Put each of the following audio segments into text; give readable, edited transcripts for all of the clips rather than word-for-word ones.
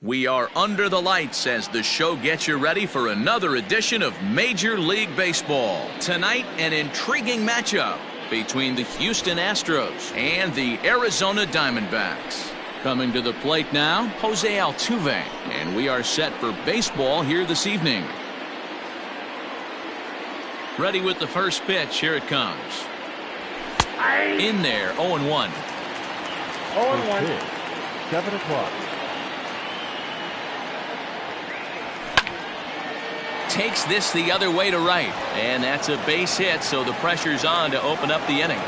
We are under the lights as the show gets you ready for another edition of Major League Baseball. Tonight, an intriguing matchup between the Houston Astros and the Arizona Diamondbacks. Coming to the plate now, Jose Altuve, and we are set for baseball here this evening. Ready with the first pitch. Here it comes. In there, 0-1. 0-1. 7 o'clock. Takes this the other way to right, and that's a base hit, so the pressure's on to open up the inning.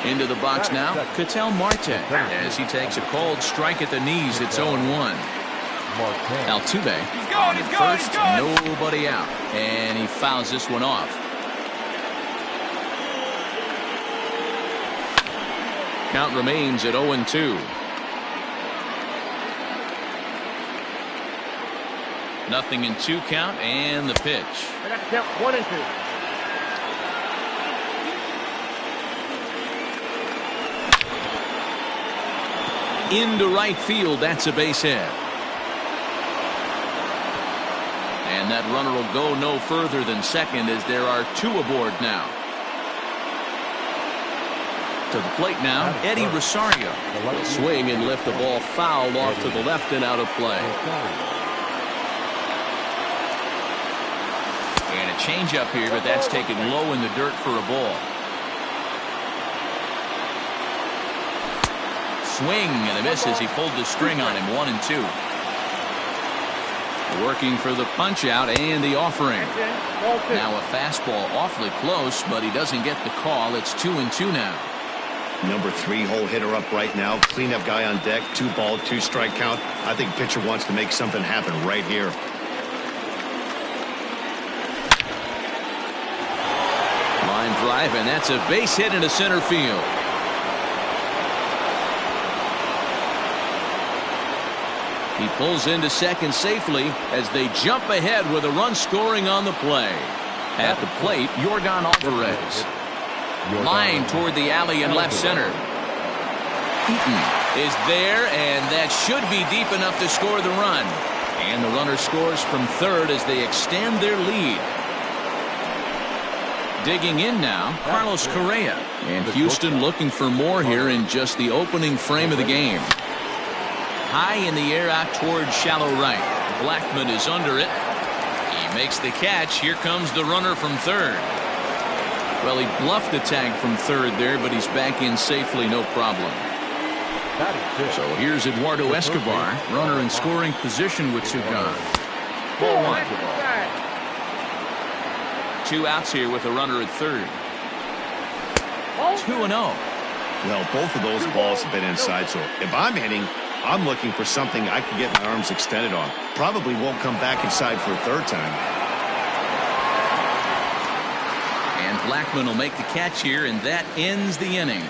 Into the box now, Ketel Marte, as he takes a cold strike at the knees. It's 0-1. Altuve on first, nobody out, and he fouls this one off. Count remains at 0-2. Nothing in 2 count, and the pitch. I got to count 1 and 2. Into right field, that's a base hit. And that runner will go no further than second as there are 2 aboard now. To the plate now, Eddie Rosario will swing and lift the ball foul off to the left and out of play. And a changeup here, but that's taken low in the dirt for a ball. Swing and a miss as he pulled the string on him. 1-2. Working for the punch out and the offering. Now a fastball awfully close, but he doesn't get the call. It's 2-2 now. Number 3 hole hitter up right now. Cleanup guy on deck. 2 ball, 2 strike count. I think pitcher wants to make something happen right here. Line drive, and that's a base hit into center field. He pulls into second safely as they jump ahead with a run scoring on the play. At the plate, Yordan Alvarez. Line toward the alley in left center. Eaton is there, and that should be deep enough to score the run. And the runner scores from third as they extend their lead. Digging in now, Carlos Correa. And Houston looking for more here in just the opening frame of the game. High in the air out toward shallow right. Blackman is under it. He makes the catch. Here comes the runner from third. Well, he bluffed the tag from third there, but he's back in safely, no problem. So here's Eduardo Escobar, runner in scoring position with 2 gone. 4-1. 2 outs here with a runner at third. 2-0. Well, both of those balls have been inside, so if I'm hitting, I'm looking for something I can get my arms extended on. Probably won't come back inside for a third time. And Blackman will make the catch here, and that ends the inning.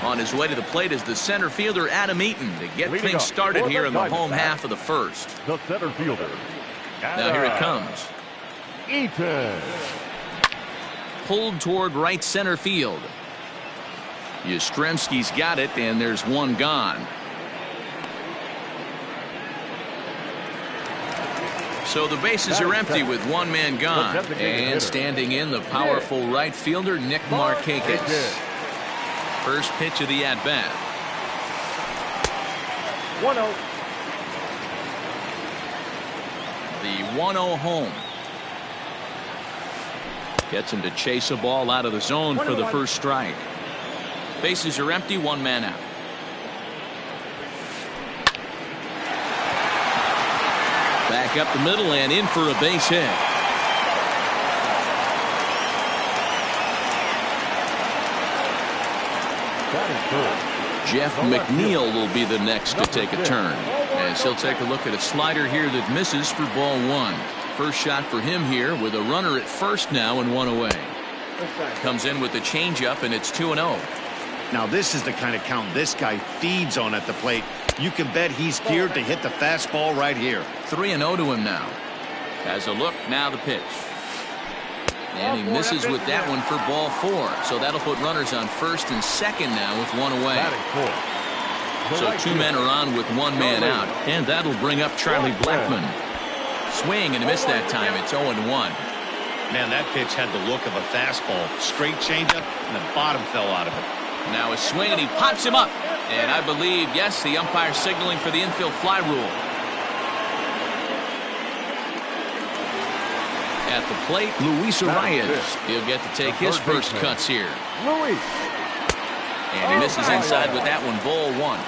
On his way to the plate is the center fielder, Adam Eaton, to get things started here in the home half of the first. The center fielder. Now here it comes. Eaton. Pulled toward right center field. Yastrzemski's got it, and there's 1 gone. So the bases are empty with 1 man gone. And standing in, the powerful right fielder, Nick Markakis. First pitch of the at-bat. 1-0. The 1-0 home. Gets him to chase a ball out of the zone for the first strike. Bases are empty, 1 man out. Back up the middle and in for a base hit. Jeff McNeil will be the next to take a turn, as he'll take a look at a slider here that misses for ball 1. First shot for him here with a runner at first now and 1 away. Comes in with the changeup, and it's 2-0. Now this is the kind of count this guy feeds on at the plate. You can bet he's geared to hit the fastball right here. 3-0 to him now. Has a look, now the pitch. And he misses with that one for ball 4. So that'll put runners on first and second now with one away. So 2 men are on with 1 man out. And that'll bring up Charlie Blackmon. Swing and a miss that time. It's 0-1. Man, that pitch had the look of a fastball. Straight changeup, and the bottom fell out of it. Now a swing, and he pops him up. And I believe, yes, the umpire signaling for the infield fly rule. At the plate, Luis Arias. He'll get to take his first cuts here. And he misses inside with that one, ball 1.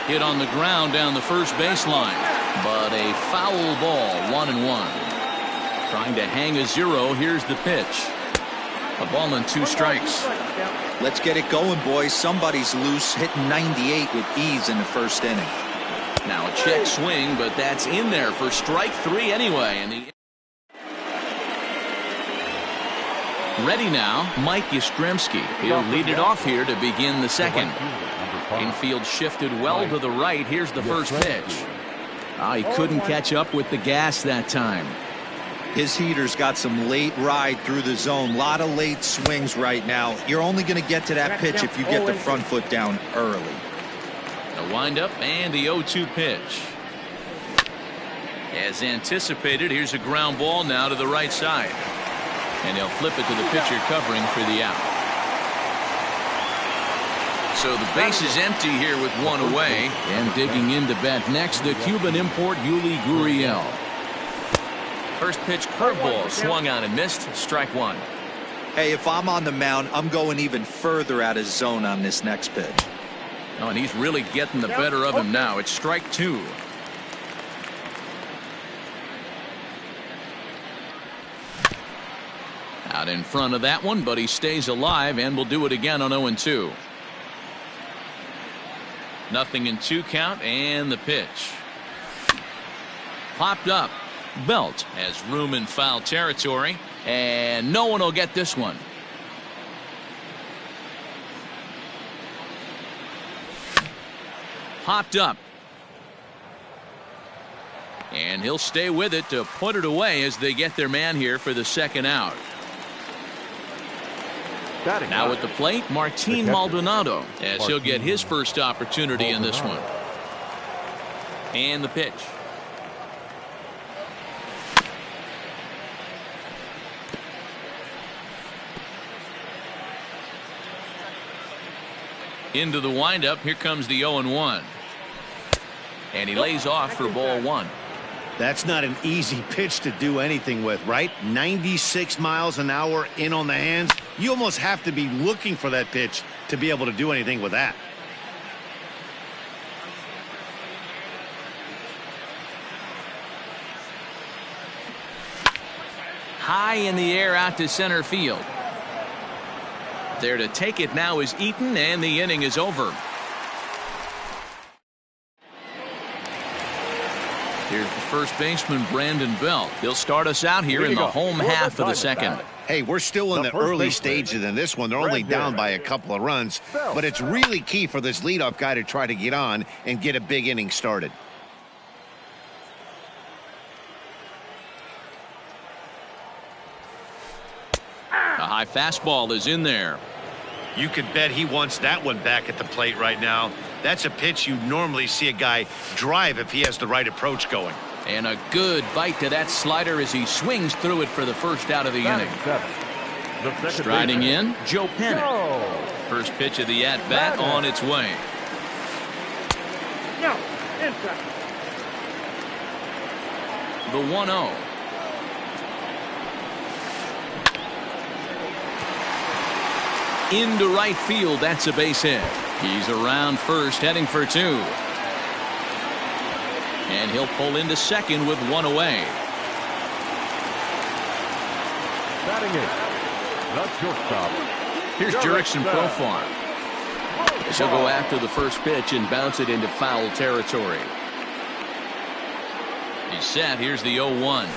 Hit on the ground down the first baseline. But a foul ball, 1-1. Trying to hang a 0. Here's the pitch. A ball and 2 strikes. Let's get it going, boys. Somebody's loose, hitting 98 with ease in the first inning. Now a check swing, but that's in there for strike 3 anyway. And ready now, Mike Yastrzemski. He'll lead it off here to begin the second. Infield shifted well to the right. Here's the first pitch. He couldn't catch up with the gas that time. His heater's got some late ride through the zone. A lot of late swings right now. You're only going to get to that pitch if you get the front foot down early. The windup and the 0-2 pitch. As anticipated, here's a ground ball now to the right side. And he'll flip it to the pitcher covering for the out. So the base is empty here with 1 away. And digging in to bat next, the Cuban import Yuli Gurriel. First pitch curveball swung on and missed. Strike 1. Hey, if I'm on the mound, I'm going even further out of zone on this next pitch. Oh, and he's really getting the better of him now. It's strike 2. Out in front of that one, but he stays alive and will do it again on 0-2. Nothing in 2 count, and the pitch. Popped up. Belt has room in foul territory, and no one will get this one. Popped up. And he'll stay with it to put it away as they get their man here for the second out. Now at the plate, Martin Maldonado, as he'll get his first opportunity in this one. And the pitch. Into the windup. Here comes the 0-1. And he lays off for ball 1. That's not an easy pitch to do anything with, right? 96 miles an hour in on the hands. You almost have to be looking for that pitch to be able to do anything with that. High in the air out to center field. There to take it now is Eaton, and the inning is over. Here's the first baseman, Brandon Belt. He'll start us out here in the home half of the second. Hey, we're still in the early stages in this one. They're only down by a couple of runs, but it's really key for this leadoff guy to try to get on and get a big inning started. A high fastball is in there. You could bet he wants that one back at the plate right now. That's a pitch you normally see a guy drive if he has the right approach going. And a good bite to that slider as he swings through it for the first out of the inning. Striding in, Joe Panic. First pitch of the at-bat on its way. The 1-0. Into right field. That's a base hit. He's around first, heading for 2. And he'll pull into second with 1 away. Batting it, the shortstop. Here's Jurickson Profar. She'll go after the first pitch and bounce it into foul territory. He's set. Here's the 0-1.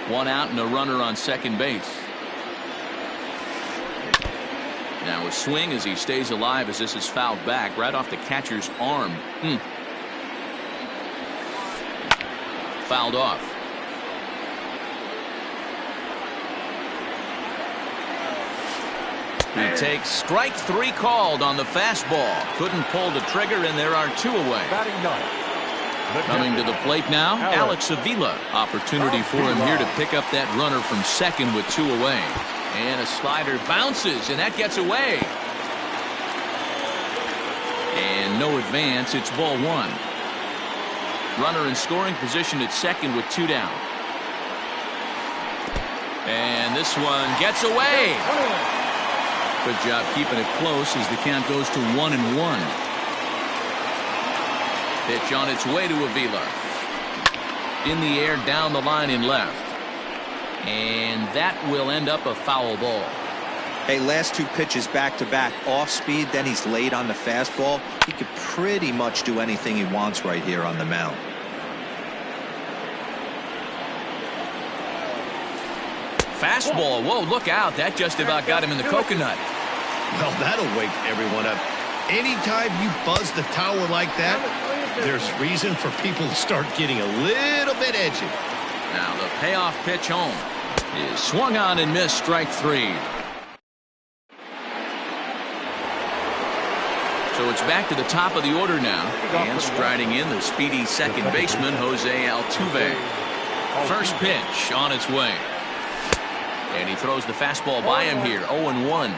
1 out and a runner on second base. Now a swing as he stays alive as this is fouled back right off the catcher's arm. fouled off. He takes strike 3 called on the fastball. Couldn't pull the trigger, and there are 2 away. Batting ninth. Coming to the plate now, Alex Avila. Opportunity for him here to pick up that runner from second with 2 away. And a slider bounces, and that gets away. And no advance. It's ball 1. Runner in scoring position at second with 2 down. And this one gets away. Good job keeping it close as the count goes to 1-1. Pitch on its way to Avila. In the air, down the line in left. And that will end up a foul ball. Hey, last 2 pitches back-to-back off speed, then he's late on the fastball. He could pretty much do anything he wants right here on the mound. Fastball. Whoa, look out. That just about got him in the coconut. Well, that'll wake everyone up. Anytime you buzz the tower like that, there's reason for people to start getting a little bit edgy. Now the payoff pitch home is swung on and missed, strike 3. So it's back to the top of the order now. And striding in, the speedy second baseman, Jose Altuve. First pitch on its way. And he throws the fastball by him here, 0-1.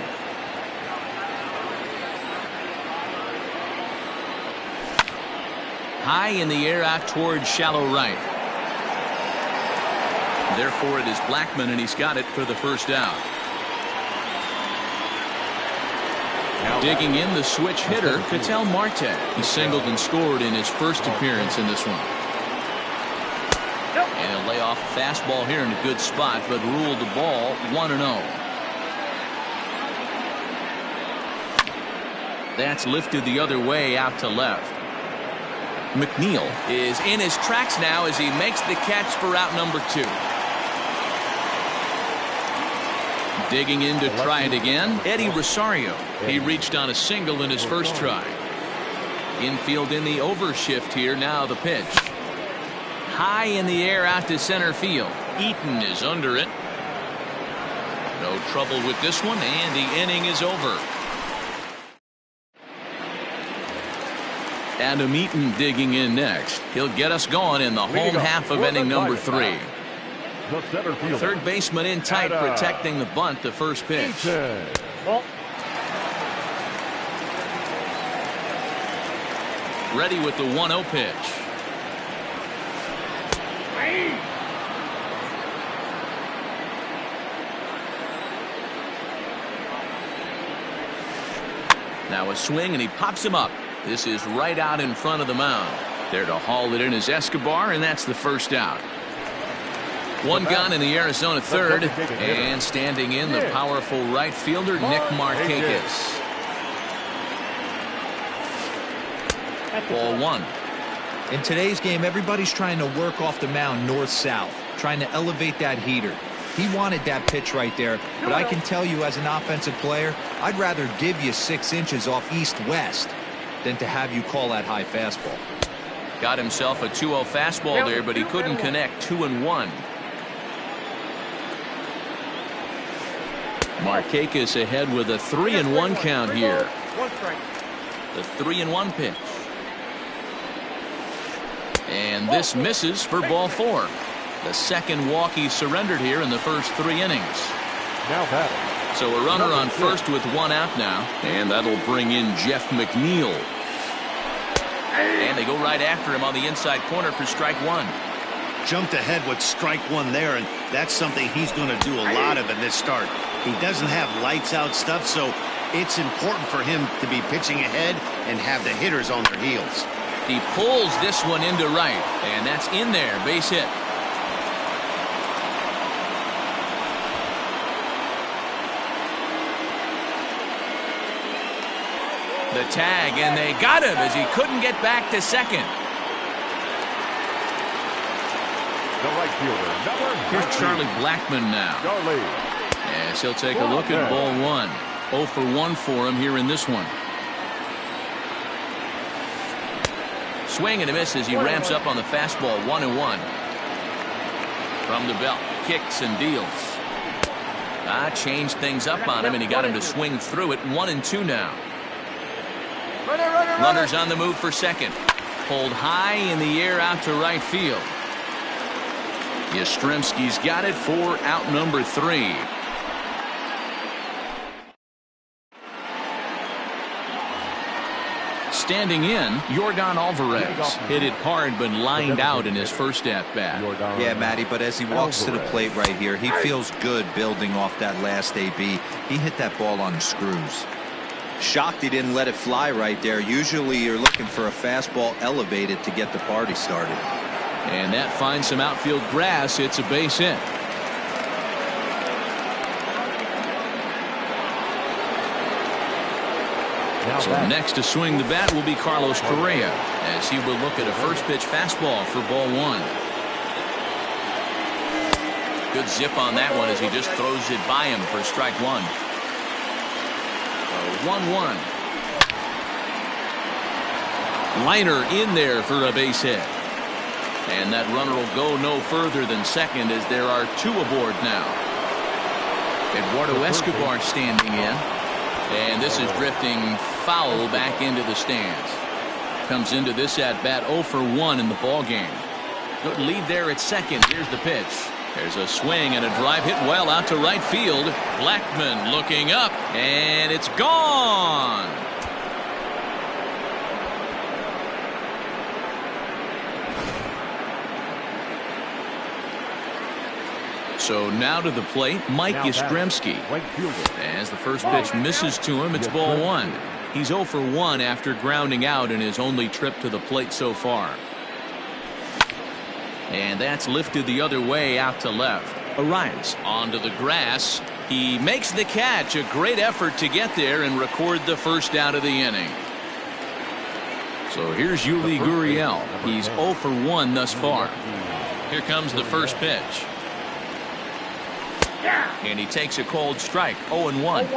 High in the air out towards shallow right. Therefore, it is Blackmon, and he's got it for the first out. Digging in, the switch hitter, Ketel Marte. He singled and scored in his first appearance in this one. And he'll lay off a fastball here in a good spot, but ruled the ball 1-0. That's lifted the other way out to left. McNeil is in his tracks now as he makes the catch for out number 2. Digging in to try it again, Eddie Rosario. He reached on a single in his first try. Infield in the overshift here. Now the pitch. High in the air out to center field. Eaton is under it. No trouble with this one, and the inning is over. Adam Eaton digging in next. He'll get us going in the home half of inning number 3. Third baseman in tight, protecting the bunt, the first pitch. Ready with the 1-0 pitch. Now a swing, and he pops him up. This is right out in front of the mound. There to haul it in is Escobar, and that's the first out. One gone in the Arizona third, and standing in, the powerful right fielder, Nick Markakis. Ball 1. In today's game, everybody's trying to work off the mound north-south, trying to elevate that heater. He wanted that pitch right there, but I can tell you as an offensive player, I'd rather give you 6 inches off east-west than to have you call that high fastball. Got himself a 2-0 fastball there, but he couldn't connect. 2-1. Markakis ahead with a 3-1 count here. The 3-1 pitch. And this misses for ball 4. The second walk he surrendered here in the first 3 innings. So a runner on first with 1 out now, and that'll bring in Jeff McNeil. And they go right after him on the inside corner for strike 1. Jumped ahead with strike 1 there, and that's something he's going to do a lot of in this start. He doesn't have lights out stuff, so it's important for him to be pitching ahead and have the hitters on their heels. He pulls this one into right, and that's in there. Base hit. The tag, and they got him as he couldn't get back to second. The right fielder, Here's Charlie Blackmon now. Yes, he'll take a look at ball 1. 0 for 1 for him here in this one. Swing and a miss as he ramps up on the fastball. 1-1. From the belt, kicks and deals. Changed things up on him, and he got him to swing through it. 1-2 now. Runners on the move for second. Pulled high in the air out to right field. Yastrzemski's got it for out number 3. Standing in, Yordan Alvarez hit it hard but lined out in his first at-bat. Yeah, Matty, but as he walks to the plate right here, he feels good building off that last AB. He hit that ball on the screws. Shocked he didn't let it fly right there. Usually you're looking for a fastball elevated to get the party started. And that finds some outfield grass. It's a base hit. So next to swing the bat will be Carlos Correa, as he will look at a first pitch fastball for ball 1. Good zip on that one as he just throws it by him for strike 1. 1-1. Liner in there for a base hit. And that runner will go no further than second as there are 2 aboard now. Eduardo Escobar standing in. And this is drifting foul back into the stands. Comes into this at bat 0 for 1 in the ball game. Good lead there at second. Here's the pitch. There's a swing and a drive hit well out to right field. Blackmon looking up, and it's gone. So now to the plate, Mike Yastrzemski. As the first pitch misses to him, it's ball 1. He's 0 for 1 after grounding out in his only trip to the plate so far. And that's lifted the other way out to left. Arias onto the grass. He makes the catch. A great effort to get there and record the first out of the inning. So here's Yuli Gurriel. He's 0 for 1 thus far. Here comes the first pitch. And he takes a cold strike. 0-1.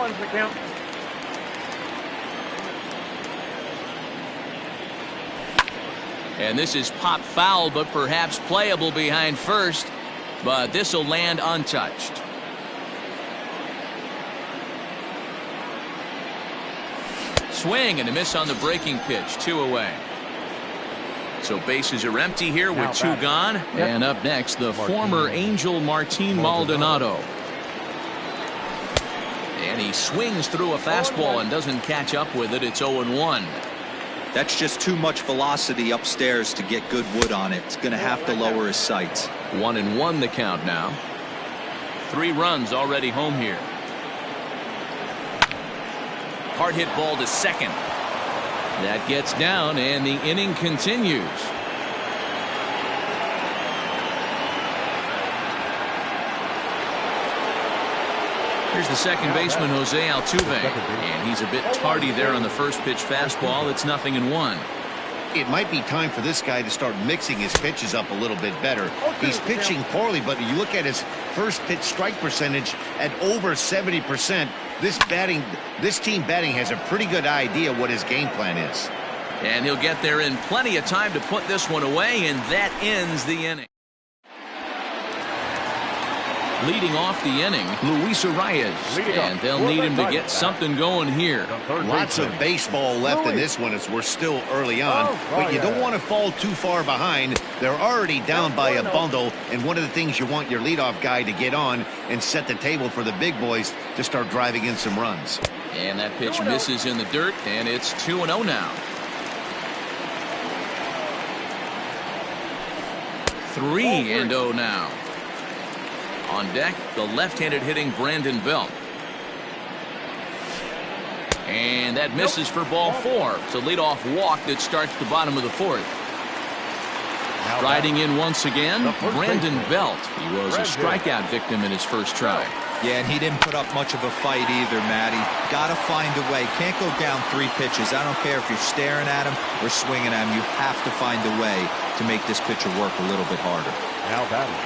And this is pop foul, but perhaps playable behind first. But this will land untouched. Swing and a miss on the breaking pitch. 2 away. So bases are empty here with 2 gone. And up next, the former Angel Martin Maldonado. And he swings through a fastball and doesn't catch up with it. It's 0-1. That's just too much velocity upstairs to get good wood on it. It's going to have to lower his sights. 1-1 the count now. 3 runs already home here. Hard hit ball to second. That gets down, and the inning continues. Here's the second baseman, Jose Altuve, and he's a bit tardy there on the first pitch fastball. It's 0-1. It might be time for this guy to start mixing his pitches up a little bit better. He's pitching poorly, but you look at his first pitch strike percentage at over 70%. This team batting has a pretty good idea what his game plan is. And he'll get there in plenty of time to put this one away, and that ends the inning. Leading off the inning, Luis Arias, and they'll need him to get something going here. Lots of baseball left in this one as we're still early on, but you don't want to fall too far behind. They're already down by a bundle, and one of the things you want your leadoff guy to get on and set the table for the big boys to start driving in some runs. And that pitch misses in the dirt, and it's 2-0 now. 3-0 now. On deck, the left-handed hitting Brandon Belt. And that misses for ball 4. It's a leadoff walk that starts the bottom of the 4th. Riding in once again, Brandon Belt. He was a strikeout victim in his first try. Yeah, and he didn't put up much of a fight either, Matty. Got to find a way. Can't go down 3 pitches. I don't care if you're staring at him or swinging at him. You have to find a way to make this pitcher work a little bit harder. Now batting.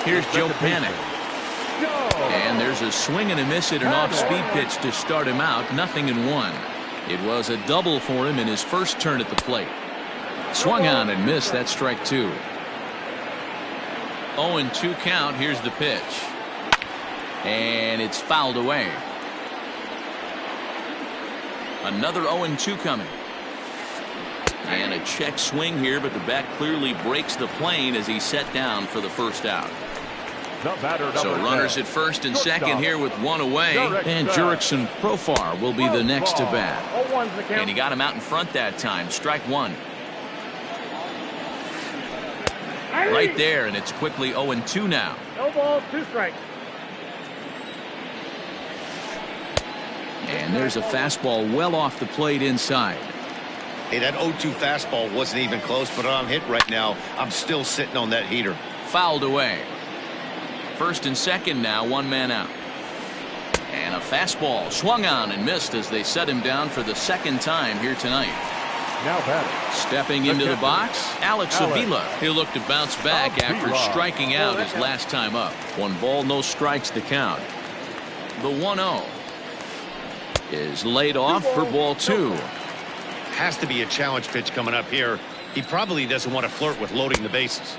Here's Joe Panik. And there's a swing and a miss at an off-speed pitch to start him out. 0-1. It was a double for him in his first turn at the plate. Swung on and missed. That's strike 2. 0-2 count. Here's the pitch. And it's fouled away. Another 0-2 coming. And a check swing here, but the bat clearly breaks the plane as he's set down for the first out. So runners at first and second here with one away. And Jurickson Profar will be the next to bat. And he got him out in front that time. Strike one. Right there, and it's quickly 0-2 now. No balls, 2 strikes. And there's a fastball well off the plate inside. Hey, that 0-2 fastball wasn't even close, but I'm hit right now. I'm still sitting on that heater. Fouled away. First and second now, 1 man out. And a fastball swung on and missed as they set him down for the second time here tonight. Now batting. Stepping into the box, Alex Avila. He'll look to bounce back after striking out his last time up. 1 ball, no strikes to count. The 1-0 is laid off for ball 2. Has to be a challenge pitch coming up here. He probably doesn't want to flirt with loading the bases.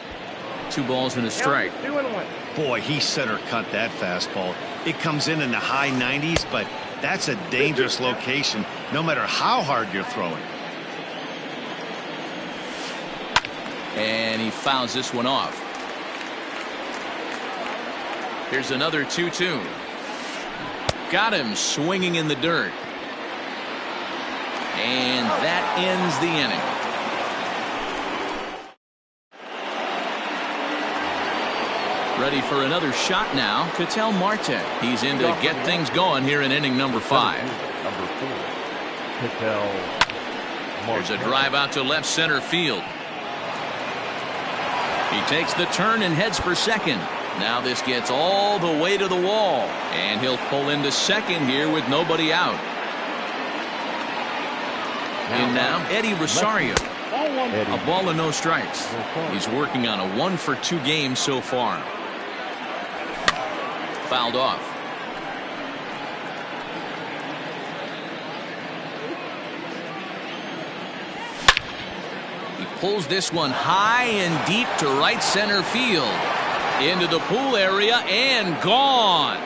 2 balls and a strike. 2-1. Boy, he center cut that fastball. It comes in the high 90s, but that's a dangerous location no matter how hard you're throwing. And he fouls this one off. Here's another 2-2. Got him swinging in the dirt. And that ends the inning. Ready for another shot now, Ketel Marte. He's in to get things going here in inning number 5. Number 4. Ketel There's a drive out to left center field. He takes the turn and heads for second. Now this gets all the way to the wall. And he'll pull into second here with nobody out. And now Eddie Rosario. A ball and no strikes. He's working on a 1-for-2 game so far. Fouled off. He pulls this one high and deep to right center field. Into the pool area and gone.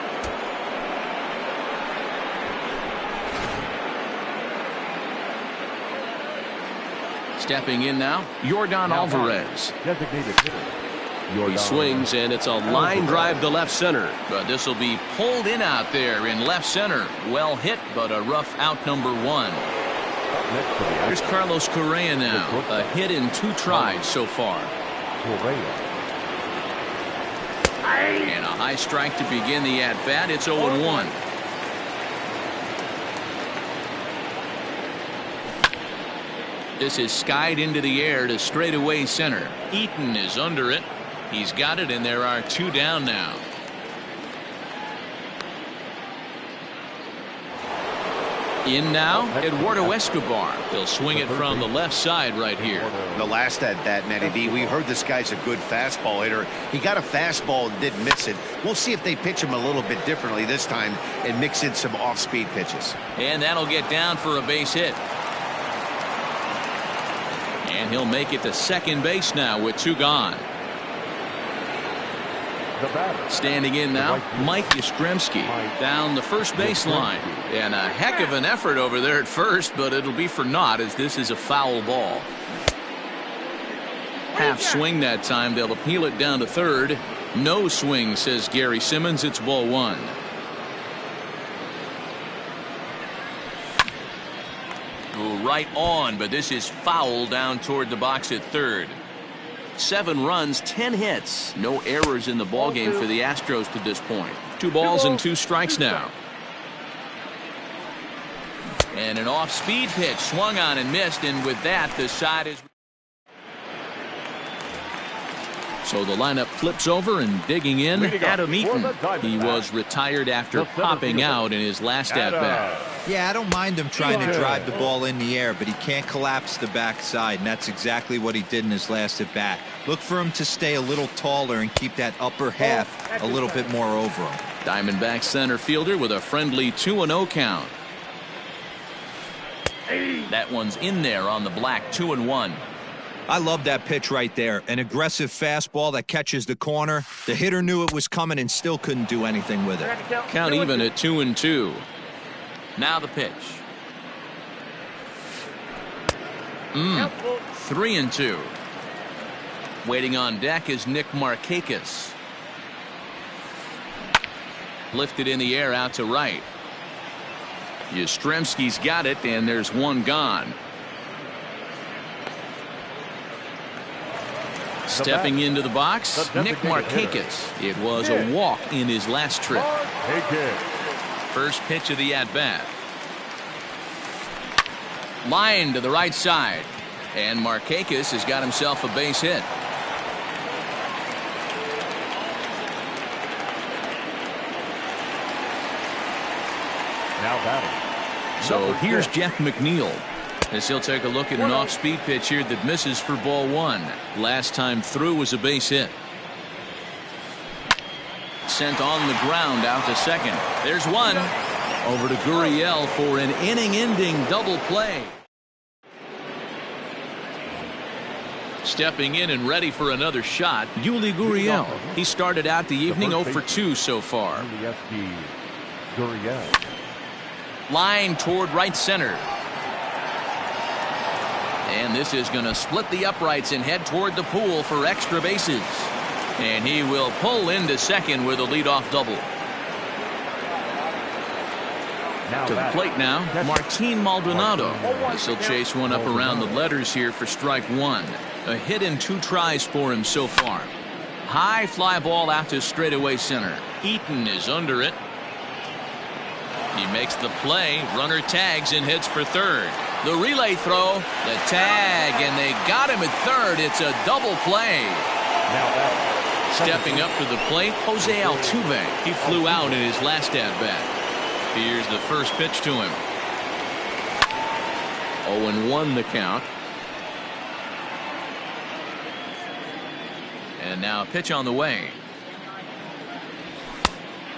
Stepping in now, Yordan Alvarez. Designated hitter. He swings, and it's a line drive to left center. But this will be pulled in out there in left center. Well hit, but a rough out number 1. Here's Carlos Correa now. A hit in 2 tries so far. And a high strike to begin the at-bat. It's 0-1. This is skied into the air to straightaway center. Eaton is under it. He's got it, and there are 2 down now. In now, Eduardo Escobar. He'll swing it from the left side right here. The last at bat, Matty B, we heard this guy's a good fastball hitter. He got a fastball and didn't miss it. We'll see if they pitch him a little bit differently this time and mix in some off-speed pitches. And that'll get down for a base hit. And he'll make it to second base now with 2 gone. Standing in now, Mike Yastrzemski down the first baseline. And a heck of an effort over there at first, but it'll be for naught as this is a foul ball. Half swing that time. They'll appeal it down to third. No swing, says Gary Simmons. It's ball 1. Go right on, but this is foul down toward the box at third. 7 runs, 10 hits. No errors in the ballgame for the Astros to this point. 2 balls and 2 strikes now. And an off-speed pitch swung on and missed, and with that, the side is. So the lineup flips over and digging in, Adam Eaton. He was retired after popping out in his last at-bat. Yeah, I don't mind him trying to drive the ball in the air, but he can't collapse the backside, and that's exactly what he did in his last at-bat. Look for him to stay a little taller and keep that upper half a little bit more over him. Diamondback center fielder with a friendly 2-0 count. That one's in there on the black. 2-1. I love that pitch right there. An aggressive fastball that catches the corner. The hitter knew it was coming and still couldn't do anything with it. Count even at 2-2. Now the pitch. 3-2. Waiting on deck is Nick Markakis. Lifted in the air out to right. Yastrzemski's got it, and there's one gone. Stepping into the box, Nick Markakis. It was a walk in his last trip. First pitch of the at-bat. Line to the right side. And Markakis has got himself a base hit. Now batting. So here's Jeff McNeil, as he'll take a look at an off-speed pitch here that misses for ball one. Last time through was a base hit. Sent on the ground out to second. There's one. Over to Gurriel for an inning-ending double play. Stepping in and ready for another shot, Yuli Gurriel. He started out the evening 0 for 2 so far. Gurriel. Line toward right center. And this is going to split the uprights and head toward the pool for extra bases. And he will pull into second with a leadoff double. To the plate now, Martin Maldonado. As he'll chase one up around the letters here for strike one. A hit and 2 tries for him so far. High fly ball out to straightaway center. Eaton is under it. He makes the play. Runner tags and heads for third. The relay throw, the tag, and they got him at third. It's a double play. Stepping up to the plate, Jose Altuve. He flew out in his last at-bat. Here's the first pitch to him. 0-1 the count. And now a pitch on the way.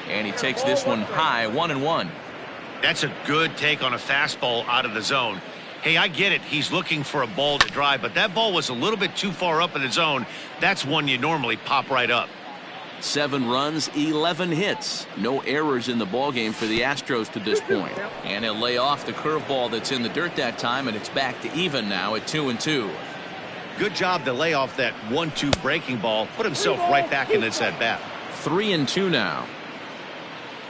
And he takes this one high, 1-1. That's a good take on a fastball out of the zone. Hey, I get it. He's looking for a ball to drive, but that ball was a little bit too far up in the zone. That's one you normally pop right up. 7 runs, 11 hits. No errors in the ballgame for the Astros to this point. And he'll lay off the curveball that's in the dirt that time, and it's back to even now at 2-2. Good job to lay off that 1-2 breaking ball. Put himself right back in this at-bat. 3-2 now.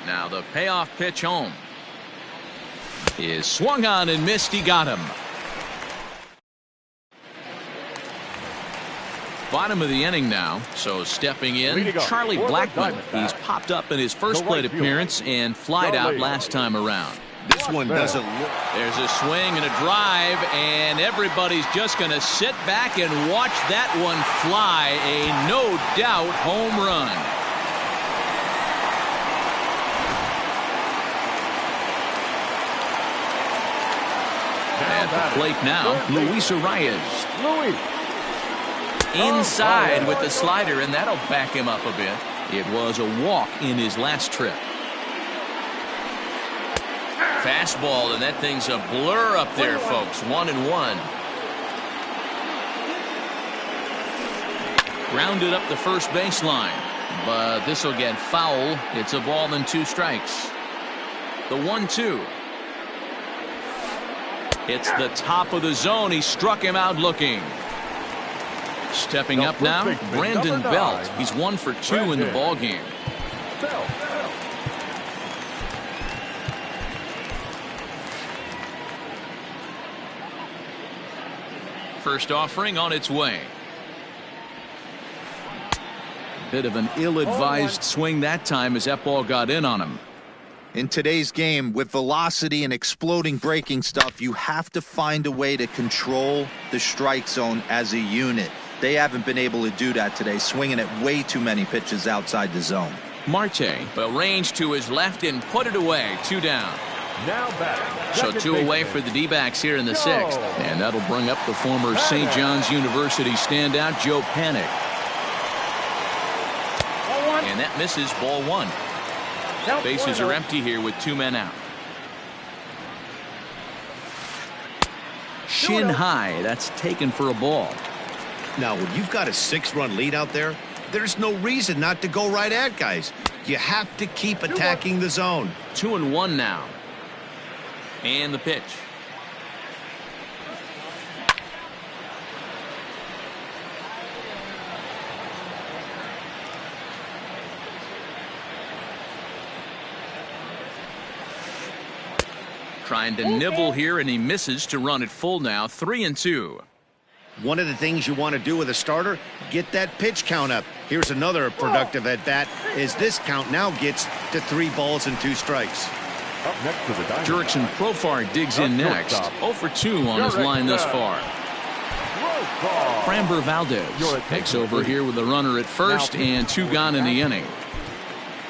Now the payoff pitch home. Is swung on and missed. He got him. Bottom of the inning now. So stepping in, Charlie Blackmon. He's popped up in his first plate appearance and flied out last time around. This one doesn't look. There's a swing and a drive, and everybody's just going to sit back and watch that one fly. A no doubt home run. At the plate now, Luis Arias. Inside with the slider, and that'll back him up a bit. It was a walk in his last trip. Fastball, and that thing's a blur up there, folks. 1-1. Grounded up the first baseline, but this will get foul. It's a ball and 2 strikes. The 1-2. It's the top of the zone. He struck him out looking. Stepping up now, Brandon Belt. He's 1 for 2 in the ball game. First offering on its way. Bit of an ill-advised swing that time as that ball got in on him. In today's game, with velocity and exploding breaking stuff, you have to find a way to control the strike zone as a unit. They haven't been able to do that today, swinging at way too many pitches outside the zone. Marte, well, range to his left and put it away. 2 down. Now batting. So 2 away for the D-backs here in the 6th. And that'll bring up the former St. John's University standout, Joe Panik. And that misses ball 1. Bases are empty here with 2 men out. Shin high. That's taken for a ball. Now, when you've got a 6-run lead out there, there's no reason not to go right at guys. You have to keep attacking the zone. 2-1 now. And the pitch. Trying to nibble here, and he misses to run it full now. 3-2. One of the things you want to do with a starter, get that pitch count up. Here's another productive at-bat as this count now gets to 3 balls and 2 strikes. Up next to the diamond. Jurickson Profar digs in next. 0 for 2 on his line thus far. Framber Valdez takes over here with the runner at first and 2 gone in the inning.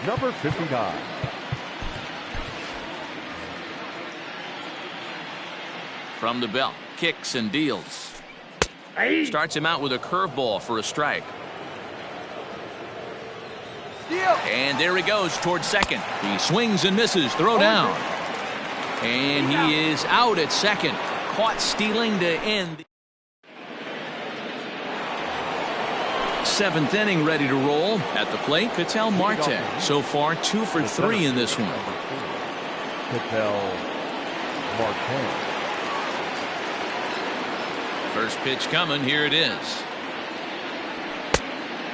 Number 59. From the belt, kicks and deals. Starts him out with a curveball for a strike. And there he goes towards second. He swings and misses. Throw down. And he is out at second. Caught stealing to end. 7th inning ready to roll. At the plate, Ketel Marte. So far 2 for 3 in this one. Ketel Marte. First pitch coming. Here it is.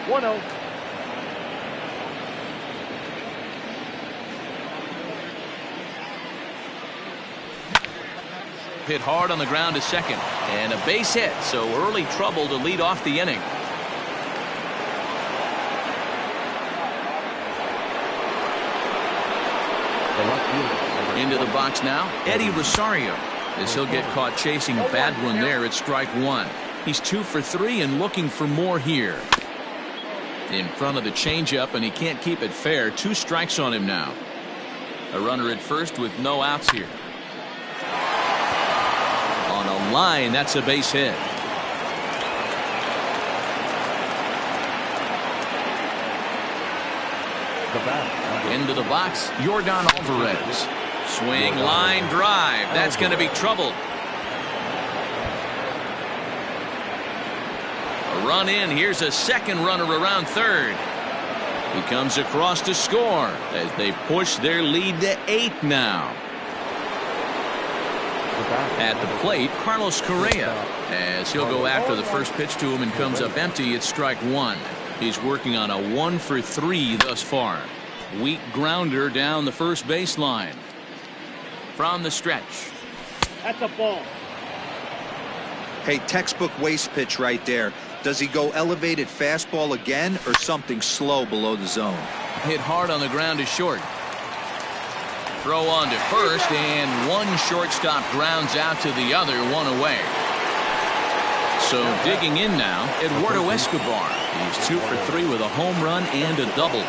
1-0. Hit hard on the ground to second. And a base hit. So early trouble to lead off the inning. Into the box now, Eddie Rosario, as he'll get caught chasing a bad one there at strike 1. He's 2 for 3 and looking for more here. In front of the changeup, and he can't keep it fair. 2 strikes on him now. A runner at first with no outs here. On a line, that's a base hit. Into the box, Jordan Alvarez. Swing, line, drive. That's going to be trouble. A run in. Here's a second runner around third. He comes across to score as they push their lead to 8 now. At the plate, Carlos Correa, as he'll go after the first pitch to him and comes up empty at strike 1. He's working on a 1 for 3 thus far. Weak grounder down the first baseline. From the stretch. That's a ball. Hey, textbook waste pitch right there. Does he go elevated fastball again or something slow below the zone? Hit hard on the ground to short. Throw on to first, and one shortstop grounds out to the other, 1 away. So digging in now, Eduardo Escobar. He's 2 for 3 with a home run and a double.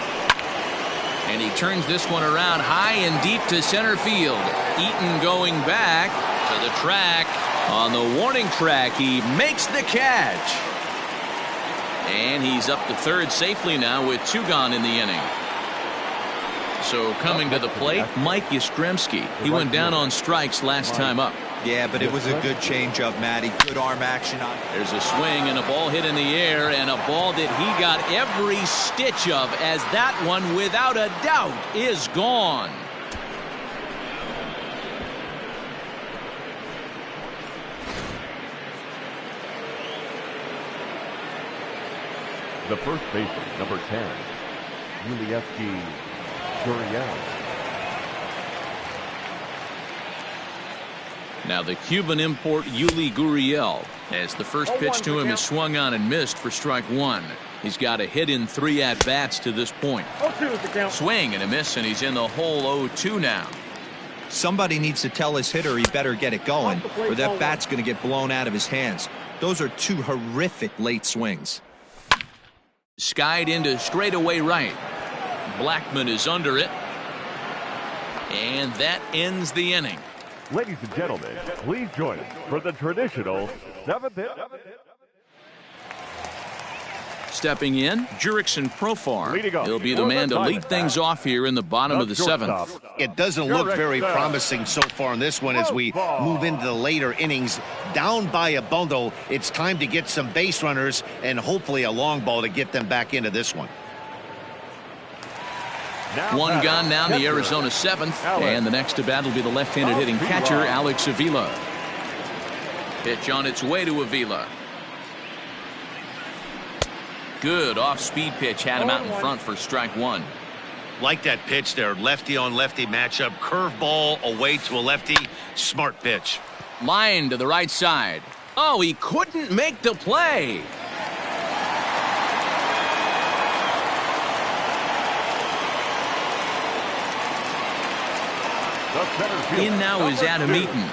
And he turns this one around high and deep to center field. Eaton going back to the track. On the warning track, he makes the catch. And he's up to third safely now with 2 gone in the inning. So coming to the plate, Mike Yastrzemski. He went down on strikes last time up. Yeah, but it was a good changeup, Matty. Good arm action on. There's a swing and a ball hit in the air, and a ball that he got every stitch of, as that one, without a doubt, is gone. The first baseman, number 10, Gurriel. Now the Cuban import Yuli Gurriel, as the first pitch to him is swung on and missed for strike 1. He's got a hit in 3 at-bats to this point. 0-2 is the count. Swing and a miss, and he's in the hole 0-2 now. Somebody needs to tell his hitter he better get it going, or that bat's going to get blown out of his hands. Those are 2 horrific late swings. Skied into straightaway right. Blackman is under it. And that ends the inning. Ladies and gentlemen, please join us for the traditional 7th inning. Stepping in, Jurickson Profar. Leading off He'll be the for man the to lead Diamondbacks, things off here in the bottom of the shortstop, 7th. It doesn't look very promising so far in this one as we move into the later innings. Down by a bundle, it's time to get some base runners and hopefully a long ball to get them back into this one. One gone now in the Arizona 7th, and the next to bat will be the left-handed hitting catcher, Alex Avila. Pitch on its way to Avila. Good off-speed pitch, had him out in front for strike 1. Like that pitch there, lefty on lefty matchup, curveball away to a lefty, smart pitch. Line to the right side. Oh, he couldn't make the play. In now is Adam Eaton.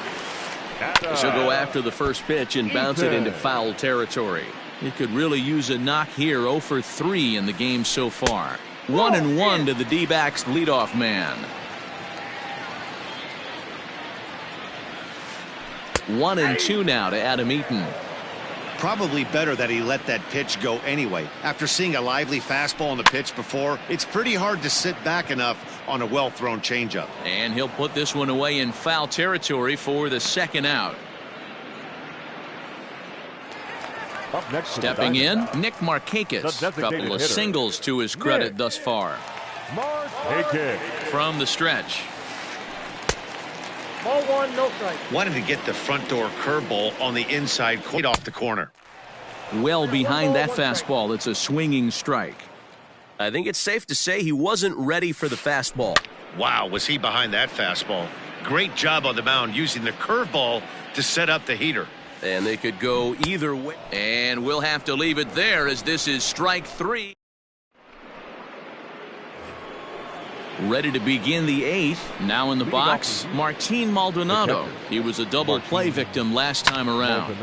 She'll go after the first pitch and bounce it into foul territory. He could really use a knock here. 0 for 3 in the game so far. 1-1 to the D-backs leadoff man. 1-2 now to Adam Eaton. Probably better that he let that pitch go anyway. After seeing a lively fastball on the pitch before, it's pretty hard to sit back enough on a well-thrown changeup. And he'll put this one away in foul territory for the second out. Up next Stepping in, Nick Markakis. A couple of singles to his credit thus far. Markakis. From the stretch. Ball 1, no strike. Wanted to get the front door curveball on the inside, quite off the corner. Well behind that fastball, it's a swinging strike. I think it's safe to say he wasn't ready for the fastball. Wow, was he behind that fastball. Great job on the mound using the curveball to set up the heater. And they could go either way. And we'll have to leave it there as this is strike 3. Ready to begin the 8th. Now in the box, Martin Maldonado. He was a double play victim last time around.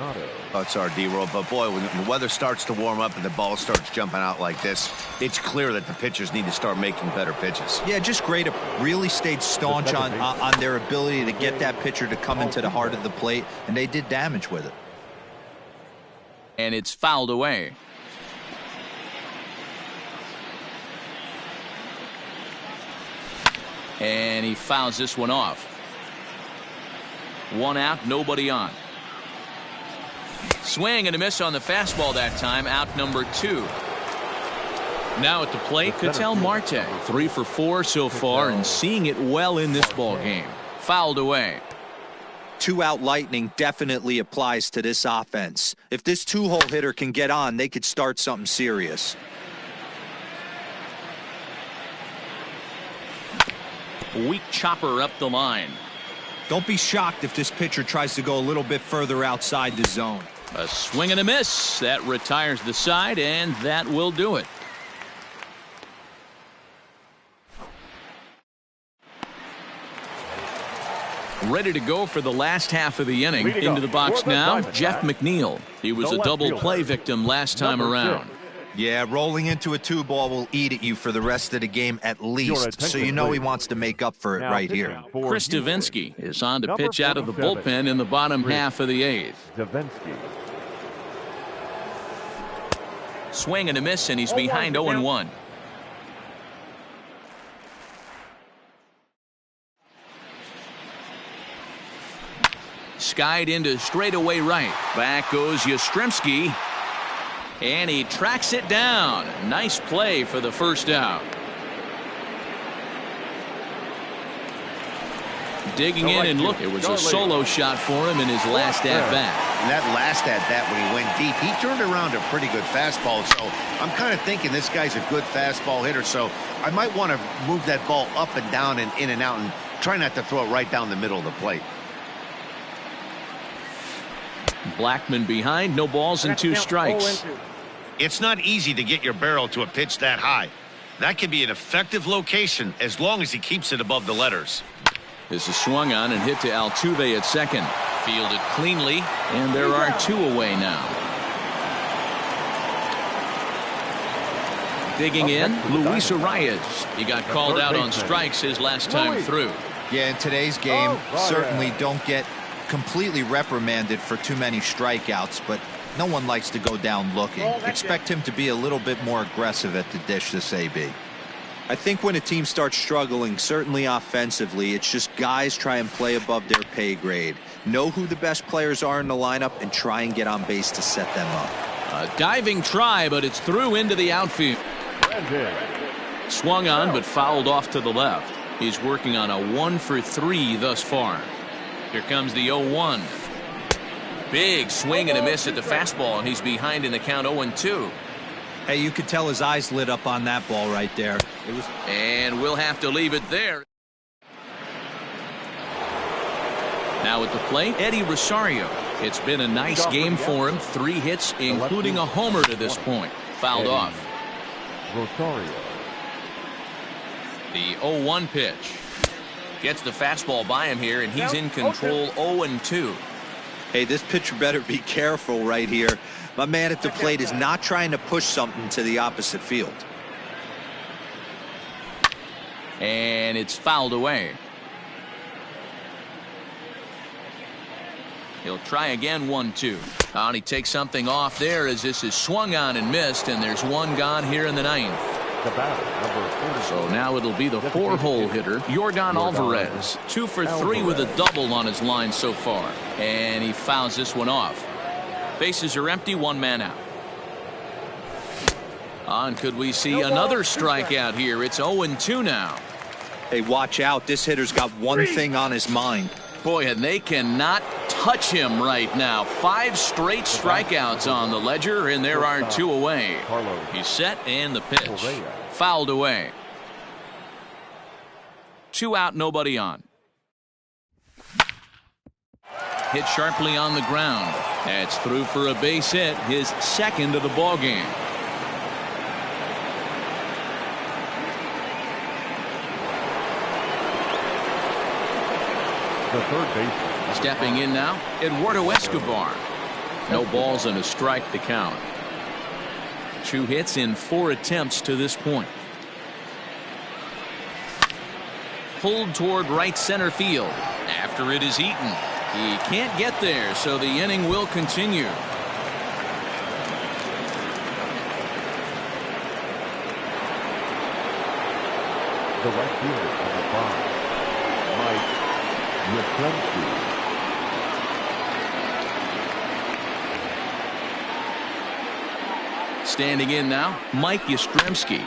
That's our D-roll, but boy, when the weather starts to warm up and the ball starts jumping out like this, it's clear that the pitchers need to start making better pitches. Yeah, just great. Really stayed staunch on their ability to get that pitcher to come into the heart of the plate, and they did damage with it. And it's fouled away. And he fouls this one off. 1 out, nobody on. Swing and a miss on the fastball that time. Out number 2. Now at the plate, Ketel Marte. 3 for 4 so far and seeing it well in this ball game. Fouled away. 2-out lightning definitely applies to this offense. If this 2-hole hitter can get on, they could start something serious. Weak chopper up the line. Don't be shocked if this pitcher tries to go a little bit further outside the zone. A swing and a miss. That retires the side, and that will do it. Ready to go for the last half of the inning. Into the box now, Jeff McNeil. He was a double play victim last time around. Yeah, rolling into a 2-ball will eat at you for the rest of the game at least, so you know he wants to make up for it right here. Chris Davinsky is on to pitch out of the bullpen in the bottom half of the 8th. Davinsky. Swing and a miss, and he's behind 0-1. Skied into straightaway right. Back goes Yastrzemski. And he tracks it down. Nice play for the first out. Digging in and look, it was a solo shot for him in his last at-bat. And that last at-bat when he went deep, he turned around a pretty good fastball. So I'm kind of thinking this guy's a good fastball hitter. So I might want to move that ball up and down and in and out and try not to throw it right down the middle of the plate. Blackman behind, no balls and 2 strikes. It's not easy to get your barrel to a pitch that high. That can be an effective location as long as he keeps it above the letters. This is swung on and hit to Altuve at second. Fielded cleanly, and there are 2 away now. Digging in, Luis Arias. He got called out on strikes his last time through. Yeah, in today's game, certainly don't get completely reprimanded for too many strikeouts, but No one likes to go down looking. Expect him to be a little bit more aggressive at the dish this AB. I think when a team starts struggling, certainly offensively, it's just guys try and play above their pay grade. Know who the best players are in the lineup and try and get on base to set them up. A diving try, but it's through into the outfield. Swung on, but fouled off to the left. He's working on a 1-for-3 thus far. Here comes the 0-1. Big swing and a miss at the fastball, and he's behind in the count 0-2. Hey, you could tell his eyes lit up on that ball right there. And we'll have to leave it there. Now at the plate, Eddie Rosario. It's been a nice game for him. 3 hits, including a homer to this point. Fouled off. Rosario. The 0-1 pitch. Gets the fastball by him here, and he's in control 0-2. Hey, this pitcher better be careful right here. My man at the plate is not trying to push something to the opposite field. And it's fouled away. He'll try again 1-2. And he takes something off there as this is swung on and missed, and there's one gone here in the 9th. The batter, number 40. So now it'll be the 4-hole hitter, Yordan Alvarez. 2 for 3 with a double on his line so far. And he fouls this one off. Bases are empty, 1 man out. And could we see another strikeout here? It's 0-2 now. Hey, watch out. This hitter's got one thing on his mind. Boy, and they cannot touch him right now. 5 straight strikeouts on the ledger, and there are 2 away. He's set, and the pitch. Fouled away. 2 out, nobody on. Hit sharply on the ground. That's through for a base hit, his 2nd of the ball game. The third baseman. Stepping in now, Eduardo Escobar. No balls and a strike to count. 2 hits in 4 attempts to this point. Pulled toward right center field after it is eaten. He can't get there, so the inning will continue. The right fielder, number 5, Mike Yastrzemski. Standing in now, Mike Yastrzemski.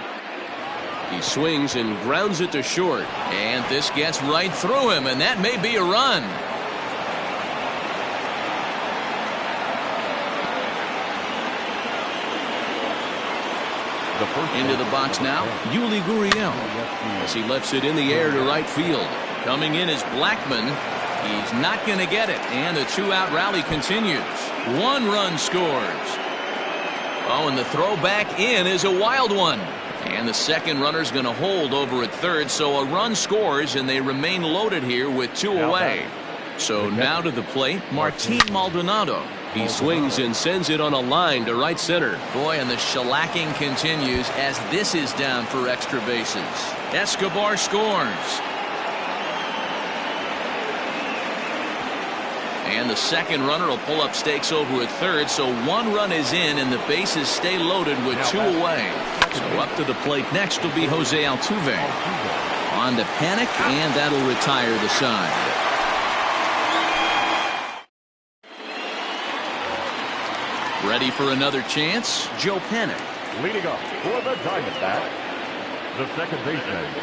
He swings and grounds it to short, and this gets right through him, and that may be a run. Into the box now, Yuli Gurriel, as he lifts it in the air to right field. Coming in is Blackman. He's not going to get it, and the 2-out rally continues. 1 run scores. Oh, and the throw back in is a wild one. And the second runner's going to hold over at third, so a run scores, and they remain loaded here with 2 away. So now to the plate, Martin Maldonado. He swings and sends it on a line to right center. Boy, and the shellacking continues as this is down for extra bases. Escobar scores. And the second runner will pull up stakes over at third, so 1 run is in, and the bases stay loaded with 2 away. So up to the plate next will be Jose Altuve. On to Panic, and that'll retire the side. Ready for another chance, Joe Panic. Leading up for the Diamondbacks, the second baseman.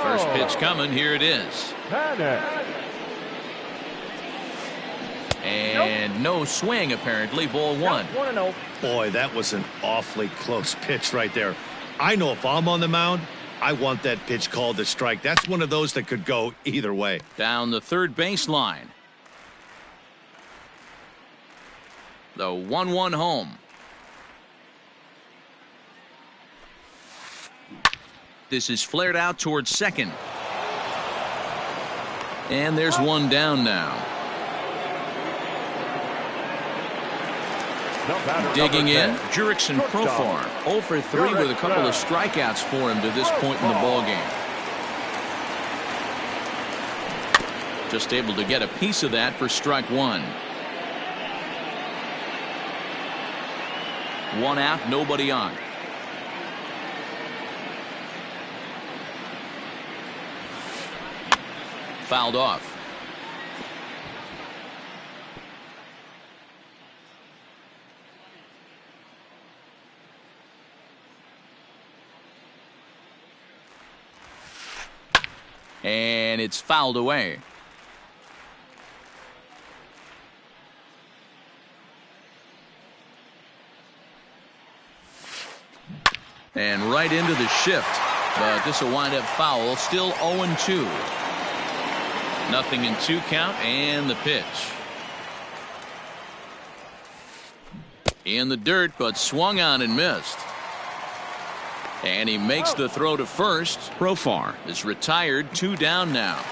First pitch coming, here it is. Panic. And no swing, apparently. Ball 1. 1-0. Boy, that was an awfully close pitch right there. I know if I'm on the mound, I want that pitch called a strike. That's one of those that could go either way. Down the third baseline. The 1-1 home. This is flared out towards second. And there's 1 down now. Digging in, Jurickson Profar. 0 for 3 with a couple of strikeouts for him to this point in the ballgame. Just able to get a piece of that for strike 1. One out, nobody on. Fouled off. And it's fouled away. And right into the shift. But this will wind up foul. Still 0-2. Nothing in 2 count, and the pitch. In the dirt, but swung on and missed. And he makes the throw to first. Profar is retired, 2 down now.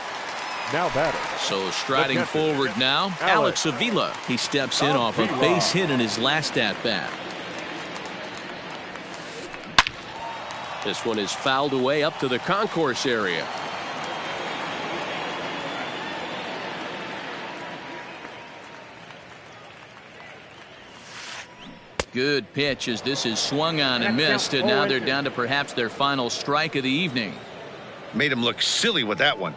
Now batter. So striding forward now, Alex Avila. He steps in off a base hit in his last at-bat. This one is fouled away up to the concourse area. Good pitch as this is swung on and missed, and now they're down to perhaps their final strike of the evening. Made him look silly with that one.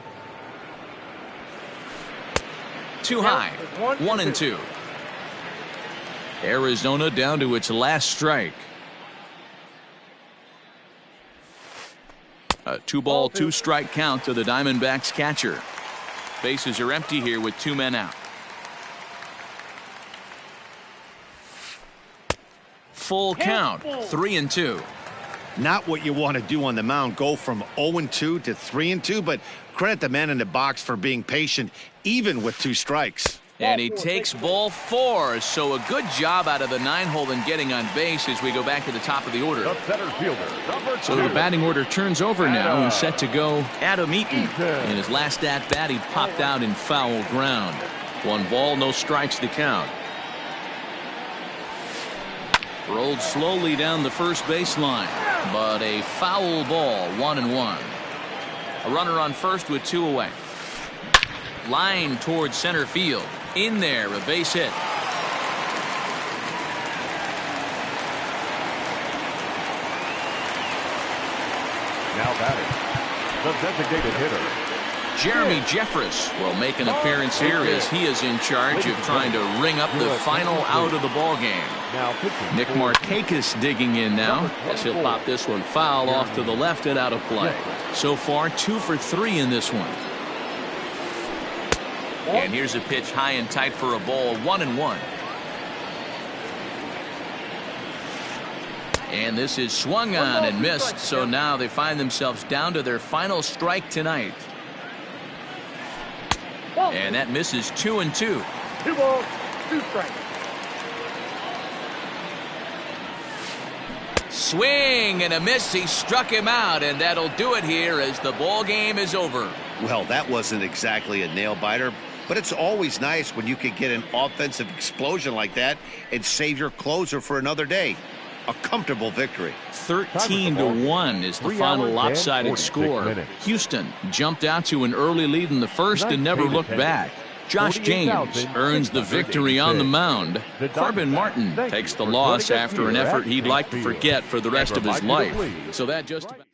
Too high. 1-2. Arizona down to its last strike. A 2-ball, 2-strike count to the Diamondbacks catcher. Bases are empty here with 2 men out. Full count, 3-2. Not what you want to do on the mound, go from 0-2 to 3-2, but credit the man in the box for being patient, even with 2 strikes. And he takes ball 4, so a good job out of the 9-hole in getting on base as we go back to the top of the order. The center fielder, number 2. So the batting order turns over now and set to go Adam Eaton. In his last at-bat, he popped out in foul ground. 1 ball, no strikes to count. Rolled slowly down the first baseline, but a foul ball, 1-1. A runner on first with 2 away. Line towards center field. In there, a base hit. Now batting, the designated hitter, Jeremy Jeffress will make an appearance here as he is in charge of trying to ring up the final out of the ball game. now pitching. Nick Markakis digging in now as he'll pop this one foul off to the left and out of play. So far 2 for 3 in this one. And here's a pitch high and tight for a ball, 1-1. And this is swung on and missed, so now they find themselves down to their final strike tonight. And that misses 2-2. 2 balls, 2 strikes. Swing and a miss. He struck him out, and that'll do it here as the ball game is over. Well, that wasn't exactly a nail-biter, but it's always nice when you can get an offensive explosion like that and save your closer for another day. A comfortable victory. 13-1 is the 3 final hours and lopsided 46 score. minutes. Houston jumped out to an early lead in the first and never looked back. Josh James earns the victory on the mound. Corbin Martin takes the loss after an effort he'd like to forget for the rest of his life. So that just about